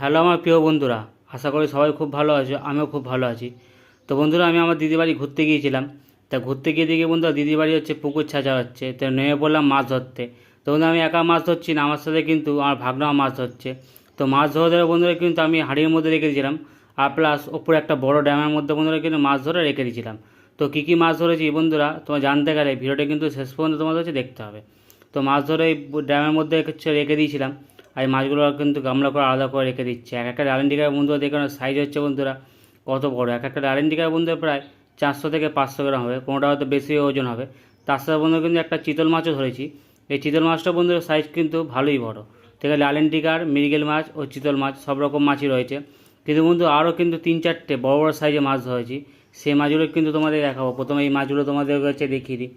Hello আমার প্রিয় বন্ধুরা, আশা করি সবাই খুব ভালো আছো। আমিও খুব ভালো আছি। তো বন্ধুরা, আমি আমার দিদির বাড়ি ঘুরতে গিয়েছিলাম। তা ঘুরতে গিয়ে দেখি বন্ধুরা, দিদির বাড়ি হচ্ছে পুকুর ছাঁচা হচ্ছে। তো নেমে পড়লাম মাছ ধরতে। তো বন্ধু, আমি একা মাছ ধরছি না, আমার সাথে কিন্তু আমার ভাগনাও মাছ ধরছে। তো মাছ ধরে ধরে বন্ধুরা কিন্তু আমি হাঁড়ির মধ্যে রেখে দিয়েছিলাম, আর প্লাস ওপরে একটা বড় ড্যামের মধ্যে বন্ধুরা কিন্তু মাছ ধরে রেখে দিয়েছিলাম। তো কী কী মাছ ধরেছি বন্ধুরা তোমার জানতে গেলে ভিডিওটা কিন্তু শেষ পর্যন্ত তোমাদের হচ্ছে দেখতে হবে। তো মাছ ধরে এই ড্যামের মধ্যে হচ্ছে রেখে দিয়েছিলাম। আর এই মাছগুলো কিন্তু গামলা করে আলাদা করে রেখে দিচ্ছে। এক একটা আলেন্টিকার বন্ধুরা দেখুন সাইজ হচ্ছে বন্ধুরা কত বড়। এক একটা আলেন্টিকার বন্ধুরা প্রায় 400 থেকে 500 গ্রাম হবে, কোনোটা হয়তো বেশি ওজন হবে। তার সাথে বন্ধুরা কিন্তু একটা চিতল মাছও ধরেছি। এই চিতল মাছটা বন্ধুরা সাইজ কিন্তু ভালোই বড়। ঠিক আছে, আলেন্টিকার, মৃগেল মাছ ও চিতল মাছ সব রকম মাছই রয়েছে। কিন্তু বন্ধু আরও কিন্তু 3-4টে বড় বড় সাইজে মাছ ধরেছি। সেই মাছগুলো কিন্তু তোমাদের দেখাবো। প্রথমে এই মাছগুলো তোমাদের কাছে দেখিয়ে দিই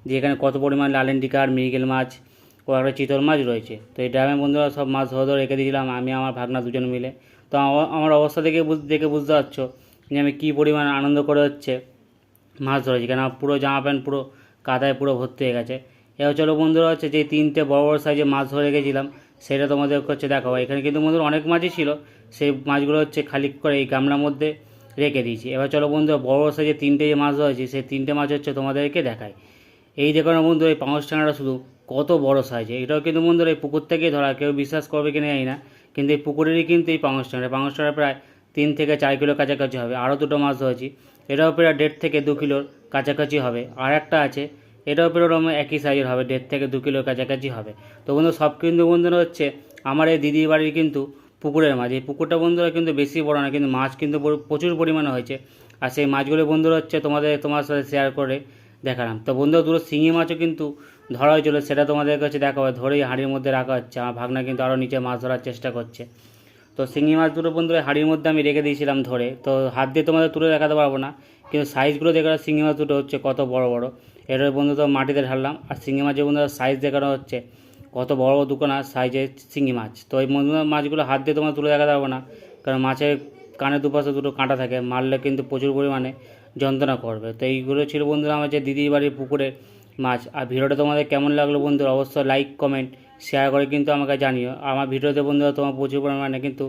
যে এখানে কত পরিমাণ আলেন্টিকার, মৃগেল মাছ ও একটা চিতল মাছ রয়েছে। তো এই ড্যামে বন্ধুরা সব মাছ ধরে ধরে রেখে দিয়েছিলাম আমি আমার ভাগনা দুজন মিলে। তো আমার অবস্থা দেখে বুঝতে পারছো যে আমি কী পরিমাণ আনন্দ করে হচ্ছে মাছ ধরেছি, কেন পুরো জামা প্যান্ট পুরো কাদায় পুরো ভর্তি হয়ে গেছে। এবার চলো বন্ধুরা হচ্ছে যে 3টে বড় বড় সাইজে মাছ ধরে রেখেছিলাম সেটা তোমাদের হচ্ছে দেখাবো। এখানে কিন্তু বন্ধুরা অনেক মাছই ছিল, সেই মাছগুলো হচ্ছে খালি করে এই গামলার মধ্যে রেখে দিয়েছি। এবার চলো বন্ধুরা বড় বড় সাইজে 3টে যে মাছ ধরেছি সেই 3টে মাছ হচ্ছে তোমাদেরকে দেখায়। এই দেখো না বন্ধু, এই পাঙাশ ট্যাংরাটা শুধু কত বড় সাইজে। এটাও কিন্তু বন্ধুরা এই পুকুর থেকেই ধরা, কেউ বিশ্বাস করবে কিনা জানি না, কিন্তু এই পুকুরেরই কিন্তু এই পাঙাশ ট্যাংরা প্রায় 3 থেকে 4 কিলো কাছাকাছি হবে। আরও দুটো মাছ ধরেছি, এটাও প্রায় 1.5 থেকে 2 কিলোর কাছাকাছি হবে। আর একটা আছে, এটাও প্রায় ওরকম একই সাইজের হবে, 1.5 থেকে 2 কিলোর কাছাকাছি হবে। তো বন্ধু সব কিন্তু বন্ধুরা হচ্ছে আমার এই দিদির বাড়ির কিন্তু পুকুরের মাছ। এই পুকুরটা বন্ধুরা কিন্তু বেশি বড় না, কিন্তু মাছ কিন্তু প্রচুর পরিমাণে হয়েছে। আর সেই মাছগুলো বন্ধুরা হচ্ছে তোমার সাথে শেয়ার করে দেখালাম। তো বন্ধুরা দুটো শিঙি মাছও কিন্তু ধরা হয়েছিল, সেটা তোমাদের কাছে দেখা হয়, ধরেই হাঁড়ির মধ্যে রাখা হচ্ছে। আমার ভাগনা কিন্তু আরও নিচে মাছ ধরার চেষ্টা করছে। তো শিঙি মাছ দুটো বন্ধুরা হাঁড়ির মধ্যে আমি রেখে দিয়েছিলাম ধরে। তো হাত দিয়ে তোমাদের তুলে দেখাতে পারবো না, কিন্তু সাইজগুলো দেখানো শিঙি মাছ দুটো হচ্ছে কত বড় বড়। এটার বন্ধু তো মাটিতে ঢাললাম। আর শিঙি মাছের বন্ধুরা সাইজ দেখানো হচ্ছে কত বড় দুখানা সাইজের শিঙি মাছ। তো এই বন্ধুরা মাছগুলো হাত দিয়ে তোমার তুলে দেখাতে পারবো না, কারণ মাছের কানের দুপাশে দুটো কাঁটা থাকে, মারলে কিন্তু প্রচুর পরিমাণে যন্ত্রণা করবে। তো এইগুলো ছিল বন্ধুরা আমার যে দিদির বাড়ির পুকুরে মাছ। আর ভিডিওটা তোমাদের কেমন লাগলো বন্ধুরা অবশ্যই লাইক কমেন্ট শেয়ার করে কিন্তু আমাকে জানিও। আমার ভিডিওতে বন্ধুরা তোমার প্রচুর পরিমাণে কিন্তু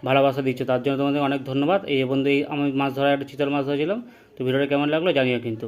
ভালোবাসা দিচ্ছ, তার জন্য তোমাদের অনেক ধন্যবাদ। এই বন্ধু আমি মাছ ধরার একটা চিতল মাছ ধরেছিলাম। তো ভিডিওটা কেমন লাগলো জানিও কিন্তু।